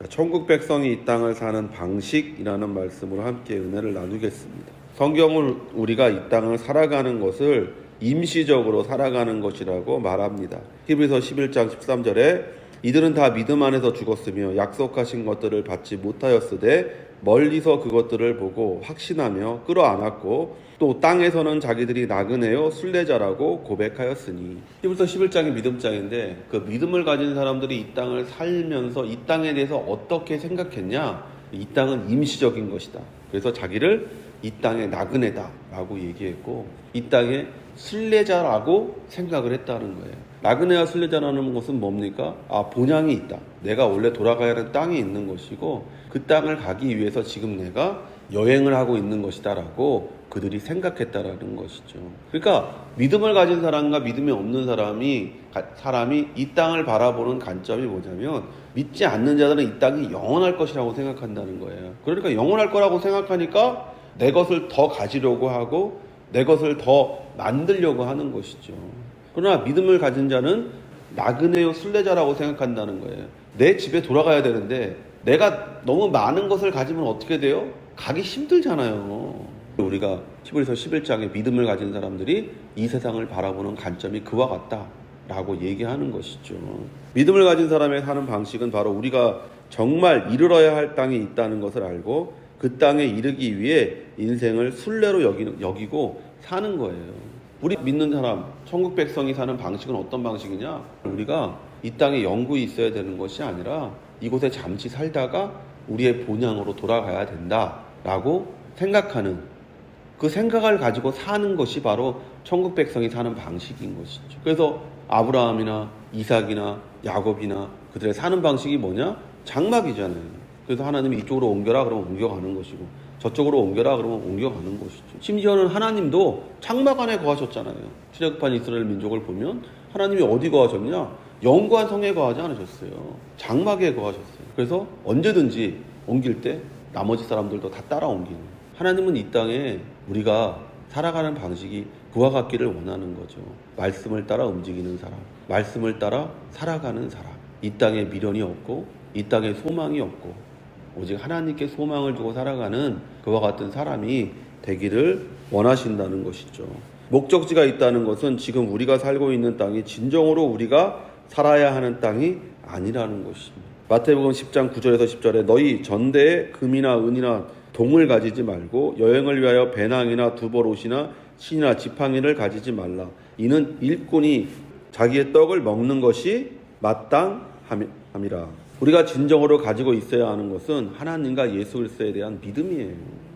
천국 백성이 이 땅을 사는 방식이라는 말씀으로 함께 은혜를 나누겠습니다. 성경은 우리가 이 땅을 살아가는 것을 임시적으로 살아가는 것이라고 말합니다. 히브리서 11장 13절에 이들은 다 믿음 안에서 죽었으며 약속하신 것들을 받지 못하였으되 멀리서 그것들을 보고 확신하며 끌어안았고 또 땅에서는 자기들이 나그네요 순례자라고 고백하였으니. 히브리서 11장이 믿음장인데 그 믿음을 가진 사람들이 이 땅을 살면서 이 땅에 대해서 어떻게 생각했냐? 이 땅은 임시적인 것이다. 그래서 자기를 이 땅의 나그네다라고 얘기했고 이 땅의 순례자라고 생각을 했다는 거예요. 나그네와 순례자라는 것은 뭡니까? 본향이 있다. 내가 원래 돌아가야 하는 땅이 있는 것이고 그 땅을 가기 위해서 지금 내가 여행을 하고 있는 것이다라고 그들이 생각했다라는 것이죠. 그러니까 믿음을 가진 사람과 믿음이 없는 사람이 이 땅을 바라보는 관점이 뭐냐면 믿지 않는 자들은 이 땅이 영원할 것이라고 생각한다는 거예요. 그러니까 영원할 거라고 생각하니까 내 것을 더 가지려고 하고 내 것을 더 만들려고 하는 것이죠. 그러나 믿음을 가진 자는 나그네요 순례자라고 생각한다는 거예요. 내 집에 돌아가야 되는데 내가 너무 많은 것을 가지면 어떻게 돼요? 가기 힘들잖아요. 우리가 히브리서 11장에 믿음을 가진 사람들이 이 세상을 바라보는 관점이 그와 같다라고 얘기하는 것이죠. 믿음을 가진 사람의 사는 방식은 바로 우리가 정말 이르러야 할 땅이 있다는 것을 알고 그 땅에 이르기 위해 인생을 순례로 여기고 사는 거예요. 우리 믿는 사람, 천국 백성이 사는 방식은 어떤 방식이냐? 우리가 이 땅에 영구히 있어야 되는 것이 아니라 이곳에 잠시 살다가 우리의 본향으로 돌아가야 된다라고 생각하는 그 생각을 가지고 사는 것이 바로 천국 백성이 사는 방식인 것이죠. 그래서 아브라함이나 이삭이나 야곱이나 그들의 사는 방식이 뭐냐? 장막이잖아요. 그래서 하나님이 이쪽으로 옮겨라 그러면 옮겨가는 것이고 저쪽으로 옮겨라 그러면 옮겨가는 것이죠. 심지어는 하나님도 장막 안에 거하셨잖아요. 출애굽한 이스라엘 민족을 보면 하나님이 어디 거하셨냐? 영구한 성에 거하지 않으셨어요. 장막에 거하셨어요. 그래서 언제든지 옮길 때 나머지 사람들도 다 따라 옮기는. 하나님은 이 땅에 우리가 살아가는 방식이 그와 같기를 원하는 거죠. 말씀을 따라 움직이는 사람, 말씀을 따라 살아가는 사람. 이 땅에 미련이 없고 이 땅에 소망이 없고 오직 하나님께 소망을 두고 살아가는 그와 같은 사람이 되기를 원하신다는 것이죠. 목적지가 있다는 것은 지금 우리가 살고 있는 땅이 진정으로 우리가 살아야 하는 땅이 아니라는 것입니다. 마태복음 10장 9절에서 10절에 너희 전대에 금이나 은이나 동을 가지지 말고 여행을 위하여 배낭이나 두벌옷이나 신이나 지팡이를 가지지 말라. 이는 일꾼이 자기의 떡을 먹는 것이 마땅함이라. 우리가 진정으로 가지고 있어야 하는 것은 하나님과 예수 그리스도에 대한 믿음이에요.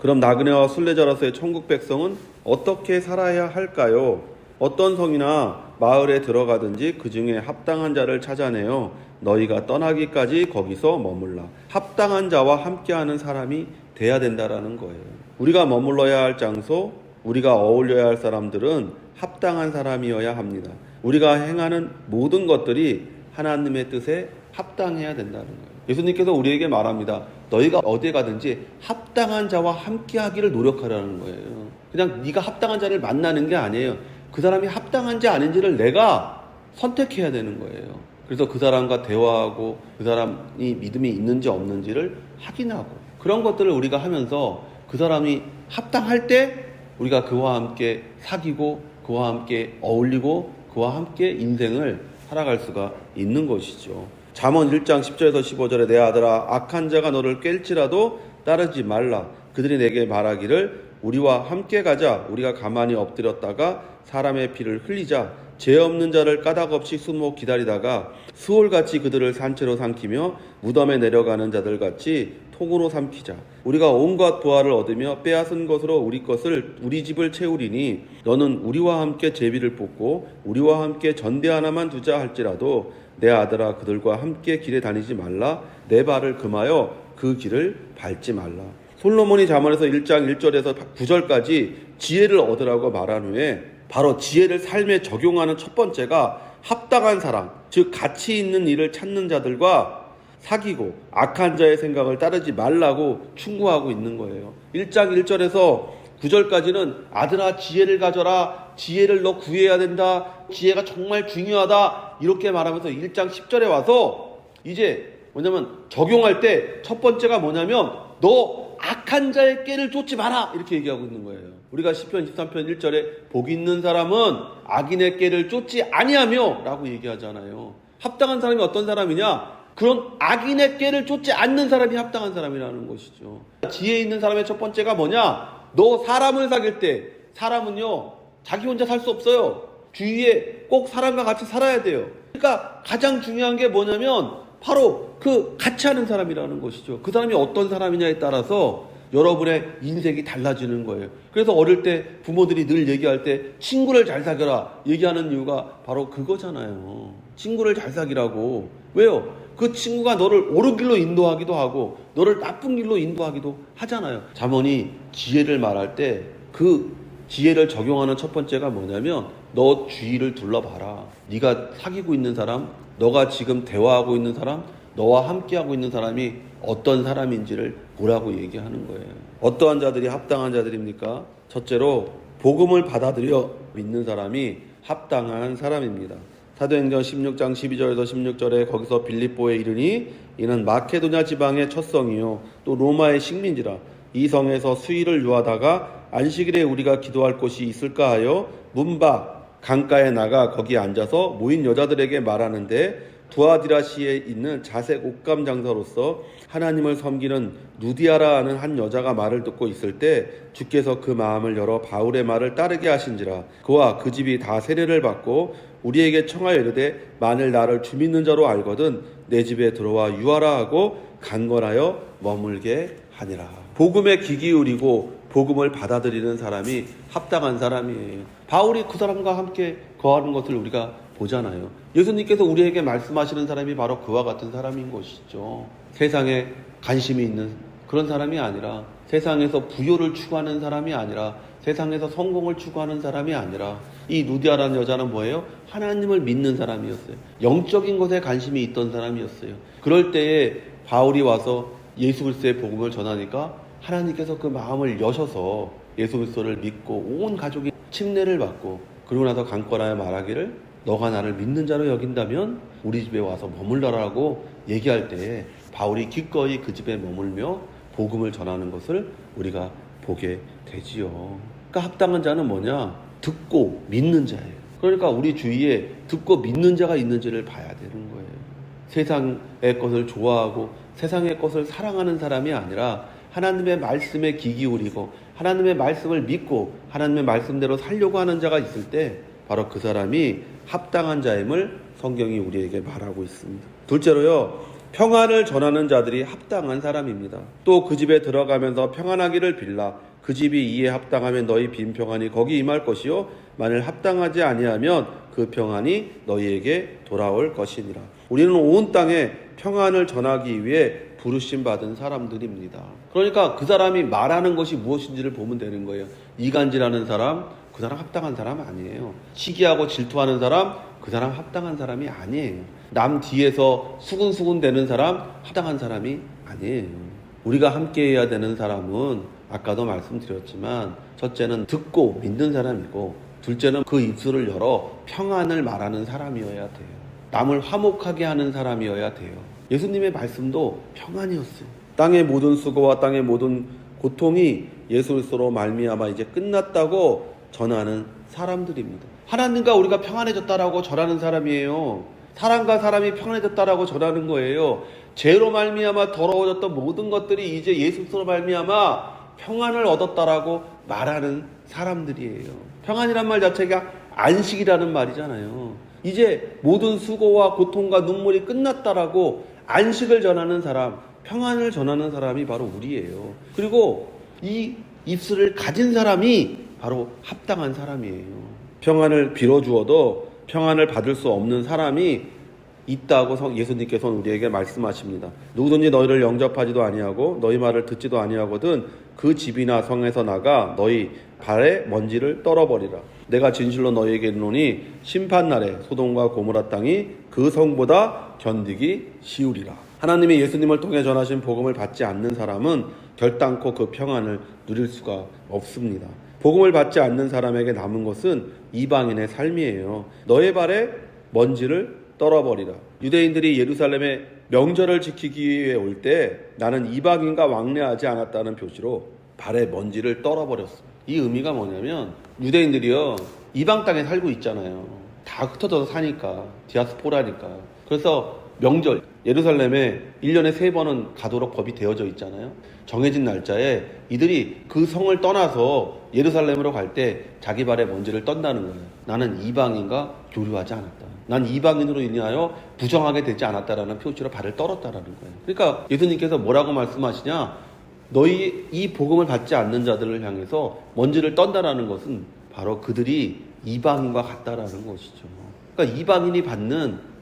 그럼 나그네와 순례자로서의 천국 백성은 어떻게 살아야 할까요? 어떤 성이나 마을에 들어가든지 그 중에 합당한 자를 찾아내어 너희가 떠나기까지 거기서 머물라. 합당한 자와 함께하는 사람이 돼야 된다라는 거예요. 우리가 머물러야 할 장소, 우리가 어울려야 할 사람들은 합당한 사람이어야 합니다. 우리가 행하는 모든 것들이 하나님의 뜻에 합당해야 된다는 거예요. 예수님께서 우리에게 말합니다. 너희가 어디에 가든지 합당한 자와 함께하기를 노력하라는 거예요. 그냥 네가 합당한 자를 만나는 게 아니에요. 그 사람이 합당한지 아닌지를 내가 선택해야 되는 거예요. 그래서 그 사람과 대화하고 그 사람이 믿음이 있는지 없는지를 확인하고 그런 것들을 우리가 하면서 그 사람이 합당할 때 우리가 그와 함께 사귀고 그와 함께 어울리고 그와 함께 인생을 살아갈 수가 있는 것이죠. 잠언 1장 10절에서 15절에 내 아들아 악한 자가 너를 깰지라도 따르지 말라. 그들이 내게 말하기를 우리와 함께 가자. 우리가 가만히 엎드렸다가 사람의 피를 흘리자. 죄 없는 자를 까닭없이 숨어 기다리다가 수월같이 그들을 산채로 삼키며 무덤에 내려가는 자들같이 통으로 삼키자. 우리가 온갖 부활을 얻으며 빼앗은 것으로 우리 집을 채우리니 너는 우리와 함께 제비를 뽑고 우리와 함께 전대 하나만 두자 할지라도 내 아들아 그들과 함께 길에 다니지 말라. 내 발을 금하여 그 길을 밟지 말라. 솔로몬이 잠언에서 1장 1절에서 9절까지 지혜를 얻으라고 말한 후에 바로 지혜를 삶에 적용하는 첫 번째가 합당한 사람, 즉 가치 있는 일을 찾는 자들과 사귀고 악한 자의 생각을 따르지 말라고 충고하고 있는 거예요. 1장 1절에서 9절까지는 아들아 지혜를 가져라. 지혜를 너 구해야 된다. 지혜가 정말 중요하다. 이렇게 말하면서 1장 10절에 와서 이제 뭐냐면 적용할 때 첫 번째가 뭐냐면 너 악한 자의 꾀를 쫓지 마라 이렇게 얘기하고 있는 거예요. 우리가 시편 23편 1절에 복 있는 사람은 악인의 꾀를 쫓지 아니하며 라고 얘기하잖아요. 합당한 사람이 어떤 사람이냐? 그런 악인의 꾀를 쫓지 않는 사람이 합당한 사람이라는 것이죠. 지혜 있는 사람의 첫 번째가 뭐냐? 너 사람을 사귈 때 사람은요 자기 혼자 살 수 없어요. 주위에 꼭 사람과 같이 살아야 돼요. 그러니까 가장 중요한 게 뭐냐면 바로 그 같이 하는 사람이라는 것이죠. 그 사람이 어떤 사람이냐에 따라서 여러분의 인생이 달라지는 거예요. 그래서 어릴 때 부모들이 늘 얘기할 때 친구를 잘 사귀라 얘기하는 이유가 바로 그거잖아요. 친구를 잘 사귀라고. 왜요? 그 친구가 너를 옳은 길로 인도하기도 하고 너를 나쁜 길로 인도하기도 하잖아요. 잠언이 지혜를 말할 때 그 지혜를 적용하는 첫 번째가 뭐냐면 너 주위를 둘러봐라. 네가 사귀고 있는 사람, 너가 지금 대화하고 있는 사람, 너와 함께하고 있는 사람이 어떤 사람인지를 보라고 얘기하는 거예요. 어떠한 자들이 합당한 자들입니까? 첫째로 복음을 받아들여 믿는 사람이 합당한 사람입니다. 사도행전 16장 12절에서 16절에 거기서 빌립보에 이르니 이는 마케도냐 지방의 첫 성이요 또 로마의 식민지라. 이 성에서 수일을 유하다가 안식일에 우리가 기도할 곳이 있을까 하여 문밖 강가에 나가 거기 앉아서 모인 여자들에게 말하는데 두아디라시에 있는 자색 옷감 장사로서 하나님을 섬기는 누디아라 하는 한 여자가 말을 듣고 있을 때 주께서 그 마음을 열어 바울의 말을 따르게 하신지라. 그와 그 집이 다 세례를 받고 우리에게 청하여 이르되 만일 나를 주 믿는 자로 알거든 내 집에 들어와 유하라 하고 간건하여 머물게 하니라. 복음에 귀 기울이고 복음을 받아들이는 사람이 합당한 사람이에요. 바울이 그 사람과 함께 거하는 것을 우리가 보잖아요. 예수님께서 우리에게 말씀하시는 사람이 바로 그와 같은 사람인 것이죠. 세상에 관심이 있는 그런 사람이 아니라 세상에서 부요를 추구하는 사람이 아니라 세상에서 성공을 추구하는 사람이 아니라 이 누디아라는 여자는 뭐예요? 하나님을 믿는 사람이었어요. 영적인 것에 관심이 있던 사람이었어요. 그럴 때에 바울이 와서 예수 그리스도의 복음을 전하니까 하나님께서 그 마음을 여셔서 예수 그리스도를 믿고 온 가족이 침례를 받고 그러고 나서 강권하여 말하기를 너가 나를 믿는 자로 여긴다면 우리 집에 와서 머물러라고 얘기할 때 바울이 기꺼이 그 집에 머물며 복음을 전하는 것을 우리가 보게 되지요. 그러니까 합당한 자는 뭐냐? 듣고 믿는 자예요. 그러니까 우리 주위에 듣고 믿는 자가 있는지를 봐야 되는 거예요. 세상의 것을 좋아하고 세상의 것을 사랑하는 사람이 아니라 하나님의 말씀에 귀 기울이고 하나님의 말씀을 믿고 하나님의 말씀대로 살려고 하는 자가 있을 때 바로 그 사람이 합당한 자임을 성경이 우리에게 말하고 있습니다. 둘째로요, 평안을 전하는 자들이 합당한 사람입니다. 또 그 집에 들어가면서 평안하기를 빌라. 그 집이 이에 합당하면 너희 빈 평안이 거기 임할 것이요 만일 합당하지 아니하면 그 평안이 너희에게 돌아올 것이니라. 우리는 온 땅에 평안을 전하기 위해 부르심 받은 사람들입니다. 그러니까 그 사람이 말하는 것이 무엇인지를 보면 되는 거예요. 이간질하는 사람, 그 사람 합당한 사람 아니에요. 시기하고 질투하는 사람, 그 사람 합당한 사람이 아니에요. 남 뒤에서 수근수근 대는 사람, 합당한 사람이 아니에요. 우리가 함께 해야 되는 사람은 아까도 말씀드렸지만 첫째는 듣고 믿는 사람이고 둘째는 그 입술을 열어 평안을 말하는 사람이어야 돼요. 남을 화목하게 하는 사람이어야 돼요. 예수님의 말씀도 평안이었어요. 땅의 모든 수고와 땅의 모든 고통이 예수 그리스도로 말미암아 이제 끝났다고 전하는 사람들입니다. 하나님과 우리가 평안해졌다라고 전하는 사람이에요. 사람과 사람이 평안해졌다라고 전하는 거예요. 죄로 말미암아 더러워졌던 모든 것들이 이제 예수 그리스도로 말미암아 평안을 얻었다라고 말하는 사람들이에요. 평안이란 말 자체가 안식이라는 말이잖아요. 이제 모든 수고와 고통과 눈물이 끝났다라고 안식을 전하는 사람, 평안을 전하는 사람이 바로 우리예요. 그리고 이 입술을 가진 사람이 바로 합당한 사람이에요. 평안을 빌어주어도 평안을 받을 수 없는 사람이 있다고 예수님께서는 우리에게 말씀하십니다. 누구든지 너희를 영접하지도 아니하고 너희 말을 듣지도 아니하거든 그 집이나 성에서 나가 너희 발에 먼지를 떨어버리라. 내가 진실로 너희에게 이르노니 심판날에 소돔과 고모라 땅이 그 성보다 견디기 쉬우리라. 하나님이 예수님을 통해 전하신 복음을 받지 않는 사람은 결단코 그 평안을 누릴 수가 없습니다. 복음을 받지 않는 사람에게 남은 것은 이방인의 삶이에요. 너의 발에 먼지를 떨어버리라. 유대인들이 예루살렘에 명절을 지키기 위해 올 때 나는 이방인과 왕래하지 않았다는 표시로 발에 먼지를 떨어버렸습니다. 이 의미가 뭐냐면 유대인들이요 이방 땅에 살고 있잖아요. 다 흩어져서 사니까 디아스포라니까. 그래서 명절 예루살렘에 1년에 3번은 가도록 법이 되어져 있잖아요. 정해진 날짜에 이들이 그 성을 떠나서 예루살렘으로 갈 때 자기 발에 먼지를 떤다는 거예요. 나는 이방인과 교류하지 않았다. 난 이방인으로 인하여 부정하게 되지 않았다라는 표시로 발을 떨었다라는 거예요. 그러니까 예수님께서 뭐라고 말씀하시냐? 너희 이 복음을 받지 않는 자들을 향해서 먼지를 떤다라는 것은 바로 그들이 이방인과 같다라는 것이죠. 그러니까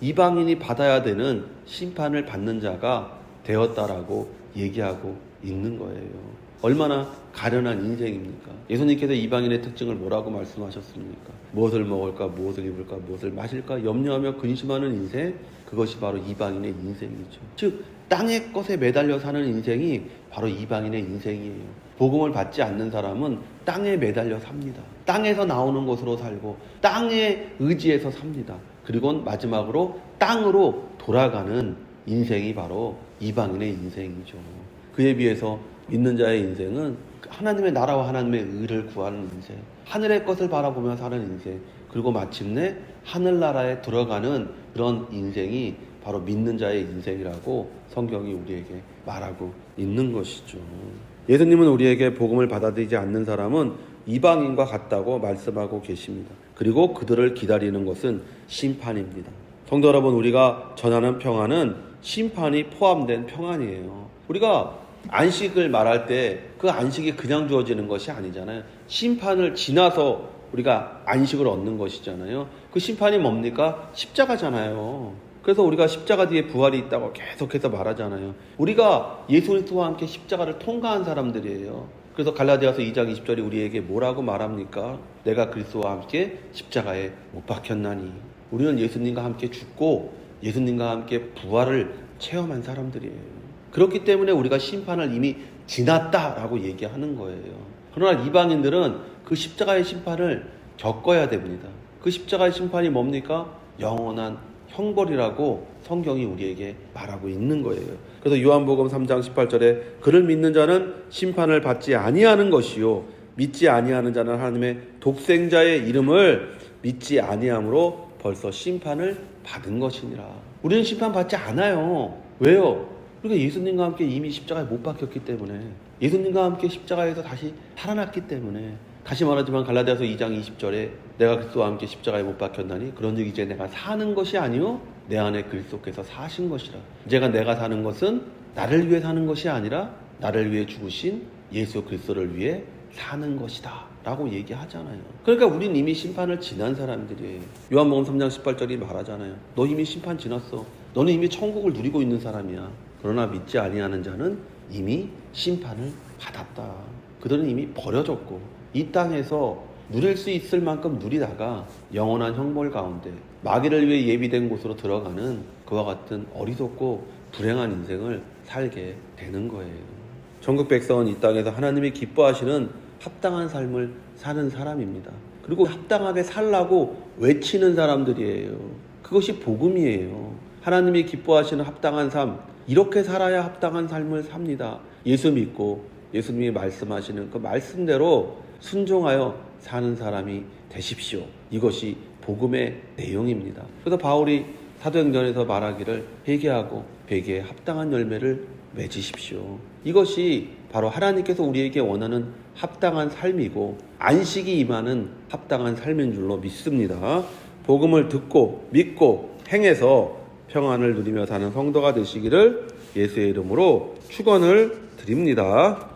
이방인이 받아야 되는 심판을 받는 자가 되었다라고 얘기하고 있는 거예요. 얼마나 가련한 인생입니까? 예수님께서 이방인의 특징을 뭐라고 말씀하셨습니까? 무엇을 먹을까, 무엇을 입을까, 무엇을 마실까 염려하며 근심하는 인생, 그것이 바로 이방인의 인생이죠. 즉 땅의 것에 매달려 사는 인생이 바로 이방인의 인생이에요. 복음을 받지 않는 사람은 땅에 매달려 삽니다. 땅에서 나오는 것으로 살고 땅에 의지해서 삽니다. 그리고 마지막으로 땅으로 돌아가는 인생이 바로 이방인의 인생이죠. 그에 비해서 믿는 자의 인생은 하나님의 나라와 하나님의 의를 구하는 인생, 하늘의 것을 바라보며 사는 인생, 그리고 마침내 하늘나라에 들어가는 그런 인생이 바로 믿는 자의 인생이라고 성경이 우리에게 말하고 있는 것이죠. 예수님은 우리에게 복음을 받아들이지 않는 사람은 이방인과 같다고 말씀하고 계십니다. 그리고 그들을 기다리는 것은 심판입니다. 성도 여러분, 우리가 전하는 평안은 심판이 포함된 평안이에요. 우리가 안식을 말할 때 그 안식이 그냥 주어지는 것이 아니잖아요. 심판을 지나서 우리가 안식을 얻는 것이잖아요. 그 심판이 뭡니까? 십자가잖아요. 그래서 우리가 십자가 뒤에 부활이 있다고 계속해서 말하잖아요. 우리가 예수 그리스도와 함께 십자가를 통과한 사람들이에요. 그래서 갈라디아서 2장 20절이 우리에게 뭐라고 말합니까? 내가 그리스도와 함께 십자가에 못 박혔나니. 우리는 예수님과 함께 죽고 예수님과 함께 부활을 체험한 사람들이에요. 그렇기 때문에 우리가 심판을 이미 지났다라고 얘기하는 거예요. 그러나 이방인들은 그 십자가의 심판을 겪어야 됩니다. 그 십자가의 심판이 뭡니까? 영원한 형벌이라고 성경이 우리에게 말하고 있는 거예요. 그래서 요한복음 3장 18절에 그를 믿는 자는 심판을 받지 아니하는 것이요 믿지 아니하는 자는 하나님의 독생자의 이름을 믿지 아니함으로 벌써 심판을 받은 것이니라. 우리는 심판받지 않아요. 왜요? 우리가 예수님과 함께 이미 십자가에 못 박혔기 때문에, 예수님과 함께 십자가에서 다시 살아났기 때문에. 다시 말하지만 갈라디아서 2장 20절에 내가 그리스도와 함께 십자가에 못 박혔나니 그런즉 이제 내가 사는 것이 아니요 내 안에 그리스도께서 사신 것이라. 이제가 내가 사는 것은 나를 위해 사는 것이 아니라 나를 위해 죽으신 예수 그리스도를 위해 사는 것이다 라고 얘기하잖아요. 그러니까 우린 이미 심판을 지난 사람들이에요. 요한복음 3장 18절이 말하잖아요. 너 이미 심판 지났어. 너는 이미 천국을 누리고 있는 사람이야. 그러나 믿지 아니하는 자는 이미 심판을 받았다. 그들은 이미 버려졌고 이 땅에서 누릴 수 있을 만큼 누리다가 영원한 형벌 가운데 마귀를 위해 예비된 곳으로 들어가는 그와 같은 어리석고 불행한 인생을 살게 되는 거예요. 천국 백성은 이 땅에서 하나님이 기뻐하시는 합당한 삶을 사는 사람입니다. 그리고 합당하게 살라고 외치는 사람들이에요. 그것이 복음이에요. 하나님이 기뻐하시는 합당한 삶, 이렇게 살아야 합당한 삶을 삽니다. 예수 믿고 예수님이 말씀하시는 그 말씀대로 순종하여 사는 사람이 되십시오. 이것이 복음의 내용입니다. 그래서 바울이 사도행전에서 말하기를 회개하고 회개에 합당한 열매를 맺으십시오. 이것이 바로 하나님께서 우리에게 원하는 합당한 삶이고 안식이 임하는 합당한 삶인 줄로 믿습니다. 복음을 듣고 믿고 행해서 평안을 누리며 사는 성도가 되시기를 예수의 이름으로 축원을 드립니다.